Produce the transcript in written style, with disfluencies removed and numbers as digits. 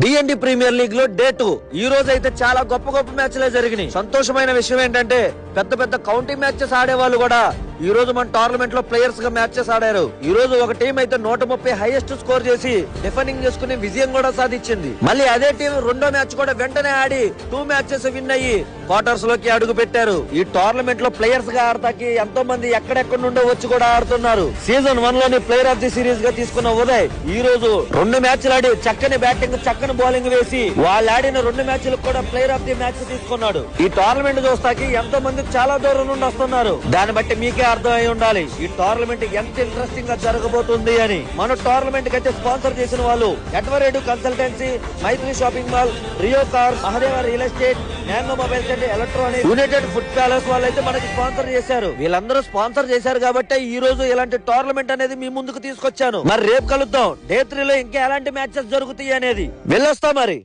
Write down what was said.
DND premier league లో day 2 ఈ రోజు అయితే చాలా గొప్ప గొప్ప మ్యాచ్లే జరిగినాయి. సంతోషమైన విషయం ఏంటంటే పెద్ద పెద్ద కౌంటింగ్ మ్యాచెస్ ఆడే వాళ్ళు కూడా ఈ రోజు మన టోర్నమెంట్ లో ప్లేయర్స్ గా మ్యాచెస్ ఆడారు. ఈ రోజు ఒక టీం అయితే 130 హైయెస్ట్ స్కోర్ చేసి డిఫెండింగ్ చేసుకుని విజయం కూడా సాధించింది. మళ్ళీ అదే టీం రెండో మ్యాచ్ కూడా వెంటనే ఆడి 2 మ్యాచెస్ విన్ అయ్యి క్వార్టర్స్ లోకి అడుగు పెట్టారు. ఈ టోర్నమెంట్ లో ప్లేయర్స్ గా ఆడతాకి ఎంతో మంది ఎక్కడెక్కడ నుండో వచ్చి కూడా ఆడుతున్నారు. సీజన్ 1 లోని ప్లేయర్ ఆఫ్ ది సిరీస్ గా తీసుకున్న ఉదయ్ ఈ రోజు 2 మ్యాచ్లు ఆడి చక్కని బ్యాటింగ్ చక్కని బౌలింగ్ వేసి వాళ్ళు ఆడిన 2 మ్యాచ్లకు కూడా ప్లేయర్ ఆఫ్ ది మ్యాచ్ తీసుకున్నాడు. ఈ టోర్నమెంట్ చూస్తాకి ఎంతో మంది చాలా దూరం నుండి వస్తున్నారు. దాన్ని బట్టి మీకే అర్థం అయి ఉండాలి ఈ టోర్నమెంట్ ఎంత ఇంట్రెస్టింగ్ గా జరగబోతుంది అని. మన టోర్నమెంట్ కి అయితే స్పాన్సర్ చేసిన వాళ్ళు ఎడ్వరేడు consultancy, Maithri shopping mall, Rio car, Mahadeva real estate, mango mobiles and electronic, united food palace వాళ్ళైతే మనకి స్పాన్సర్ చేశారు. వీళ్ళందరూ స్పాన్సర్ చేశారు కాబట్టి ఈ రోజు ఇలాంటి టోర్నమెంట్ అనేది మీ ముందుకు తీసుకొచ్చాను. మరి రేపు కలుద్దాం డే 3 లో ఇంకా ఎలాంటి మ్యాచెస్ జరుగుతాయి అనేది. వెళ్ళొస్తా మరి.